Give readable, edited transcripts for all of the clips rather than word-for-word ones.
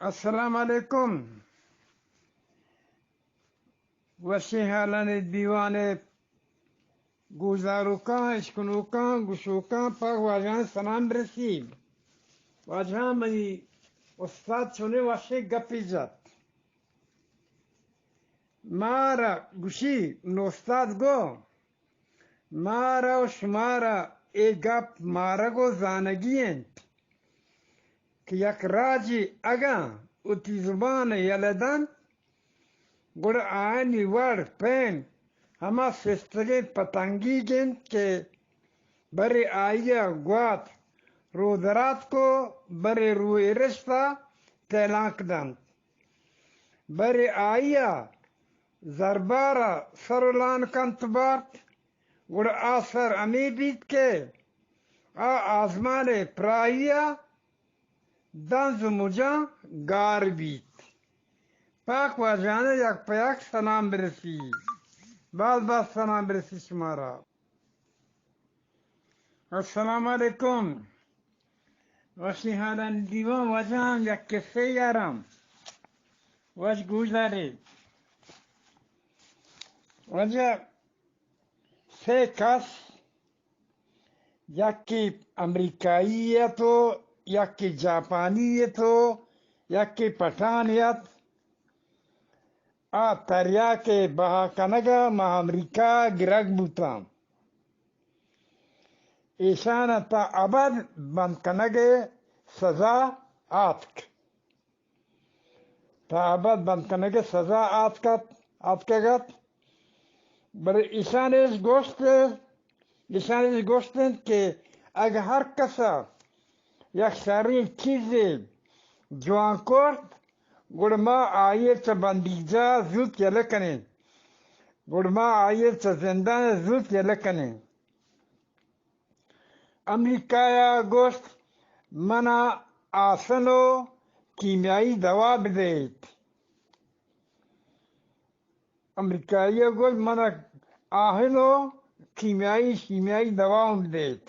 अस्सलाम वालेकुम। वसी हालन दीवाने गुजारुका इश्कनुका गुशुका पर वाजान सलाम रसीब वाजा मई उस्ताद सुने वाशे गपिजत मारा गुशी नोस्ताद गो मारा और शुमारा ए गप मारा गो जानगियन कि यक राजी अगा उती जुबान यलदन गुड़ आनी वड़ पेन हमा सिस्तगे पतंगी गें के बरे आया ग्वात रोदरात को बरे रुए रिश्ता तैलाक दन बरे आया जरबारा सरुलान कंतबात गुड़ आसर अमीबीत के आजमाने प्राइया दंज मुजा गार बीत पाक वाजाने यक पयाक सलाम बरसी बाल बाल सलाम बरसी शुमारा। अस्सलाम वालेकुम। वसी हालन दीवा वजान यक किस्से यारम वज गुजारे वजह से कस यकी अमरीकाईयत हो यकी जापानीयत हो यकी पठानियत आ तरिया के बहा कनगा मा अमरीका गिरग बूता ईशान ता अबद बंद कनगे सजा आतक ता अबद बंद कनगे सजा आतकगत बर ईशान इस गोश्त के अगर हर कसा यक सारी चीजें जवान कोर्ट गुड़मा आये च बंदीजा जुत यलकने गुड़मा आये च जिंदा जुत यलकने अमेरिकाया गोश्त मना आसनो कीमियाई दवा बदेत अमेरिकाई गोश्त मना आहनो कीमियाई दवा बदेत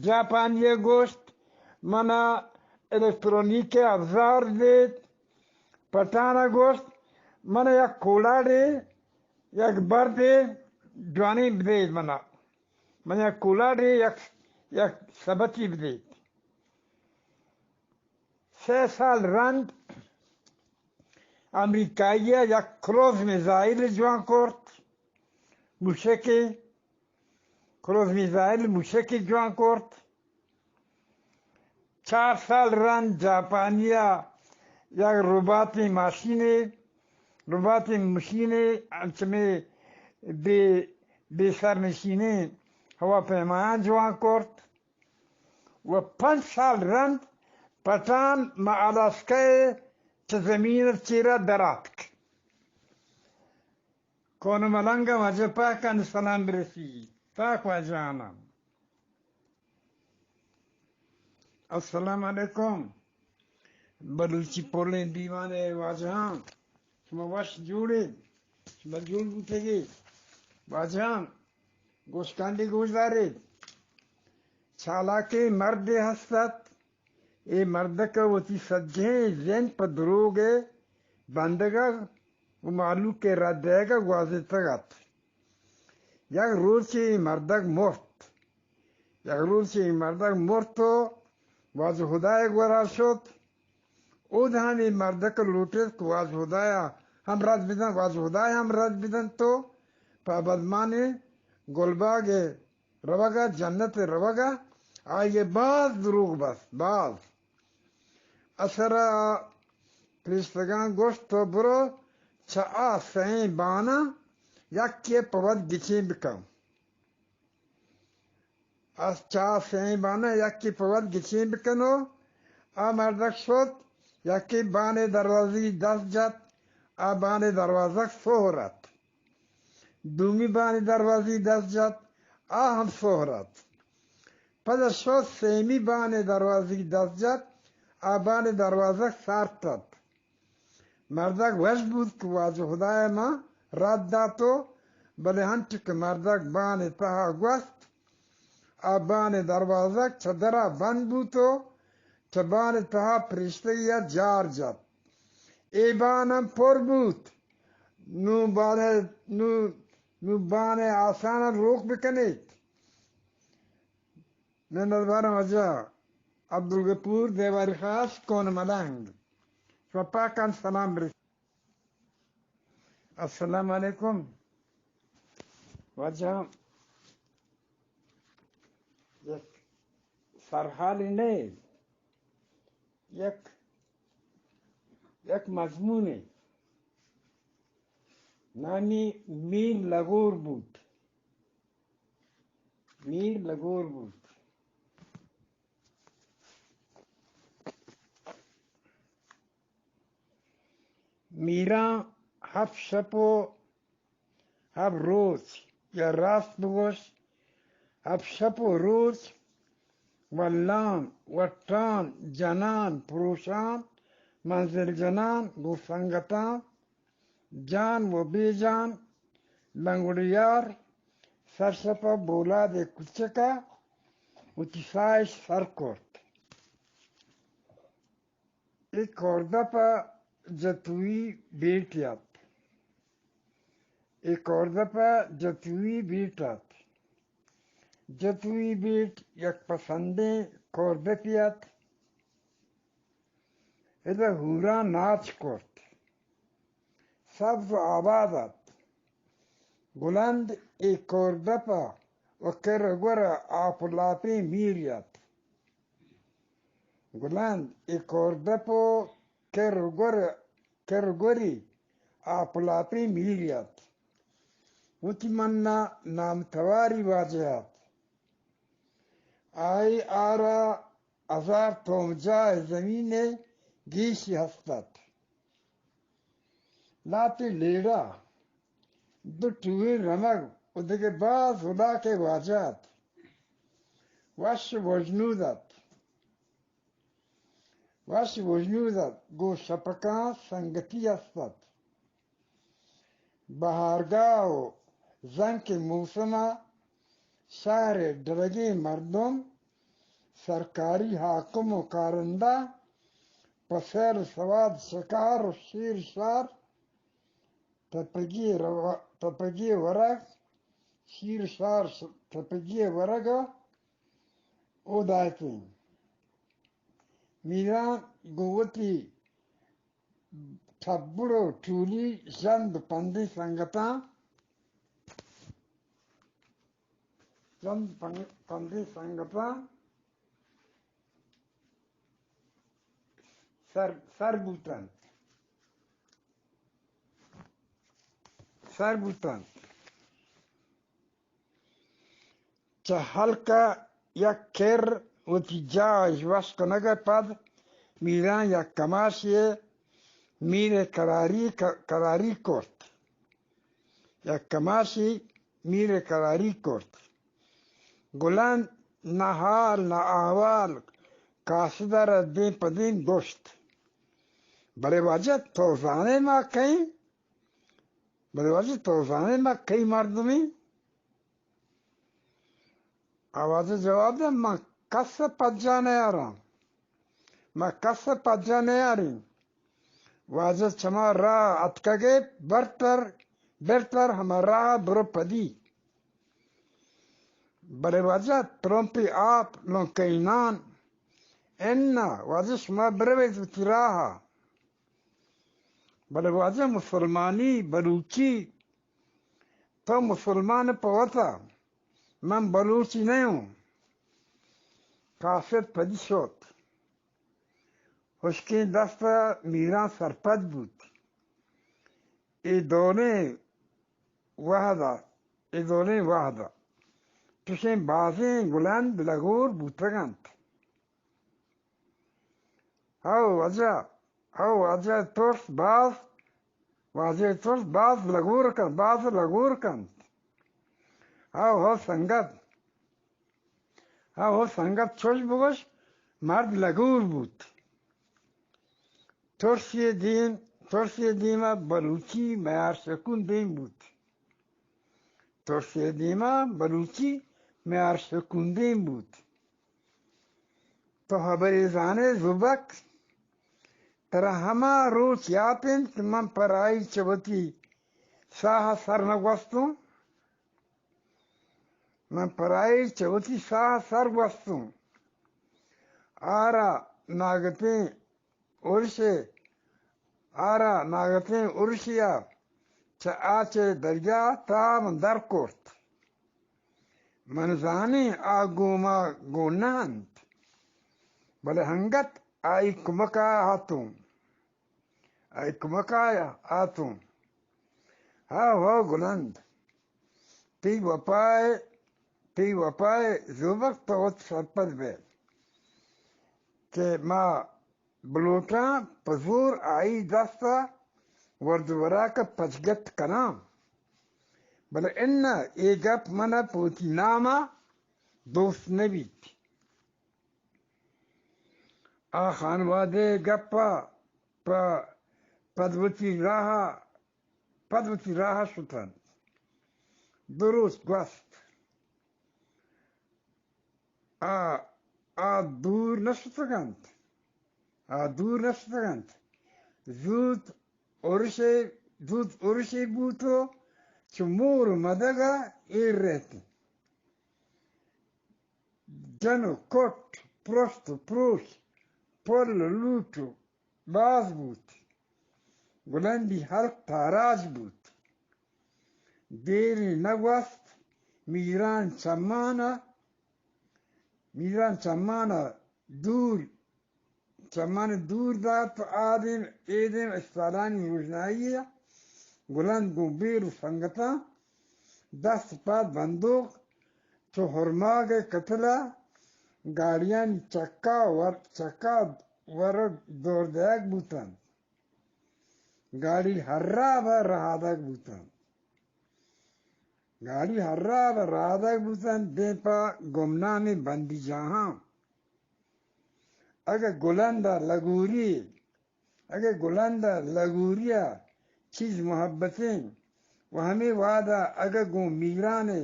जापानी गोश्त मना इलेक्ट्रॉनिक के अवजार देत पठाना गोश्त मना यक कोला दे यक बर दे जवानी बदेत मना यक कोला दे यक सबती बदेत 6 साल रंग अमेरिकाई यक क्रूज मिसाइल जवान कोर्ट क्रूज मिसाइल मुशेकी जवान कोर्ट 4 साल रन जापानिया या रुबाती मशीनें अंचमें बेसर मशीनें हवा पैमाना जवान कोर्ट व 5 साल रन पठान मालास्के जमीन चीरा दरातक कौन मलंगा वजह पाक सलाम रसी पाक वजाना। अस्सलाम वालेकुम। बलूची पोले दीवाने वाजहां वश जोड़े बजूल उठेगी वाजहां गोश्तांडी गुजारे छाला के मर्द हस्तत ए मर्द का वती सज्जे जैन पदरोगे बंदगा वो मालू के रदेगा वाजे तगत यक रोज से मर्दक मोर्त वाज खुदाय गोरा शोत ओ धानी मर्दक लूटे वाज खुदाया हम राज बिदन तो पाबदमाने गोलबागे रवगा जन्नत रवगा आगे बाज दुरूग बस बाज असरा क्रिस्तगान गोश्त तो बुरो छा सही बाना यक के पवद गिचे बिकम चा सही बाना यक की पवद गिचे बिकनो आ मर्दक शोत यक की बाने दरवाजी 10 जत आ बाने दरवाजक सोहरत दूमी बाने दरवाजी 10 जत आ हम सोहरत पद शोत सेमी बाने दरवाजी 10 जत आ बाने दरवाजक सारतत मर्दक वजबूत कुवाज खुदाय मां रात दातो बले हंटिक मर्दक बाने तहा ग्वस्त आ बाने दरवाजक छदरा बंद बूतो تبان تها پرشتگیت جار جد ایبانم پر بود نو بانه آسان روک بکنید من البرم اجا عبدالغفور دیواری خاص کون ملنگ شپا کن سلام برس السلام علیکم وجه یک سرحالی نه یک مضمونه نامی میر لگور بود میرا هفت شب و هفت روز یا راست بگوش هفت شب و روز واللان وطان جنان پروشان منزل جنان گوسنگتان جان و بیجان لنگوڑیار سرسپا بولاد کچکا و تیسایش سر کرد ایک کرده پا جتوی بیٹیات جتوی بیٹ یک پسنده کرده پیات ایده هورا ناچ کرد سبز و آبادت بلند ای کرده پا و کرگور آپلاپی میریت بلند ای کرده پا کرگوری آپلاپی میریت وتی منا نامتواری واجهات آی آرا ازار تومجای زمین گیشی هستد لاتی لیڑا دو ٹوی رمگ ادگه باز ولا کے واجهات وش وجنودت گو شپکان سنگتی هستد بهارگاه و زنک موسما شهر درگه مردم سرکاری حاکم و کارنده پسر سواد شکار و شیر شار تپگی ورق شیر شار تپگی ورق او دایتین میران گوتی تبرو تولی جند پندی سنگتا سر بوتن چه حلقه یک کر و تی جاش وشک نگه پد میران یک کماشی میره کراری کرد یک کماشی میره کراری کرد گلند نه حال نه احوال کاسدر دین پدین گشت بله واجه توزانه ما کئی مردمی آواز جواب ده من کس پجا نیاریم واجه چما را اتکگه برتر همه راه برو پدی بله واجه ترمپی آب لنکینان اینا واجه شما بروید وتی راه بله واجه مسلمانی بلوچی تو مسلمان پوتا من بلوچی نیوں کافر پدی شد خشکی دست میران سرپد بود ای دونه وحده تشین بازی گلند بلگور بوتگند هاو واجه ترس باز لگور کند هاو سنگت چوش بگوش مرد لگور بود ترسی دیما بلوچی میار شکون دیم بود तो हबरी जाने जुबक तरा हमा रोच यापिन मन पराई चबती साह सरनगवस्तु मन पराई चबती साह सरगवस्तु आरा नागते उर्शे आरा नागते उर्शिया च आचे दर्जा ताम दरकोर्त मन जाने आगोमा गोनांत बले हंगत आई कुमका आतूं हाँ वो गुलंद ती वपाए जुबक तो सरपद बे के माँ बलोटा पजूर आई दस्ता वर्दवरा का पचगत कनाम बले इन्ना एगप मना पोती नामा दोस्त नबीत आ खानवादे गप्पा पदवती राहा सुतन दुरुस्त गस्त आ दूर नसतगंत जूत उर्शे बूतो चमूर मदगा irreti jano kot prosto prus pollo luto bazbut gulandi halk taraj but deri nagwast miran chamana dur dat adem istalani yujnaiya गुलान गुबीर संगता दस पात बंदूक तो हरमा के कतला गाड़ियां चक्का वर दौड़दायक बूतन गाड़ी हर्रा भर रहादक बूतन देपा गुमना में बंदी जहां अगर गुलंदा लगूरिया चीज मोहब्बतें वहमें वादा अगर गो मीराने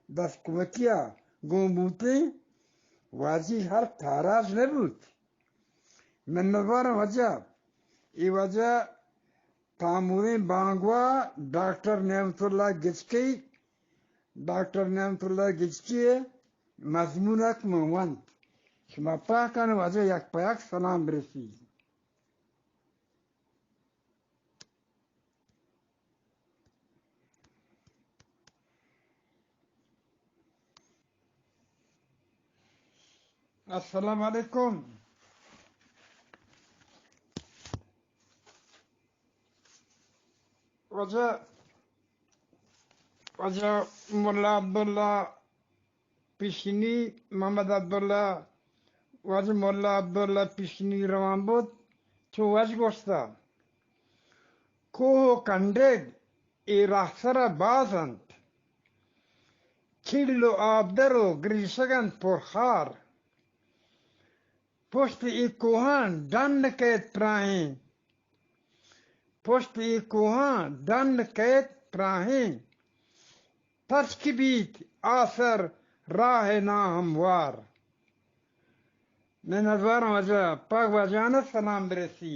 दस कुवतिया गो बूते वाजी हर ताराज न बूत नन्नवर वजह ये वजह तामुरे बांगवा डॉक्टर नेमतुल्लाह गिचकी मजमूनक मोवंत शमा पाकन वजह यक पाक सलाम रसी अस्सलाम वालेकुम वजह मुल्ला अब्दुल्ला पिशनी मोहम्मद अब्दुल्ला वजह मुल्ला अब्दुल्ला पिशनी रवांबुत तो वजह गोस्ता को कंडेग ए राहसरा बाजंत चिल्लो आबदरो ग्रीसगन पोरखार Post i kohan dan ket prahin Tashkibit asar rah na hamwar मैं नजवार वजह पाक वजाना सलाम बरसी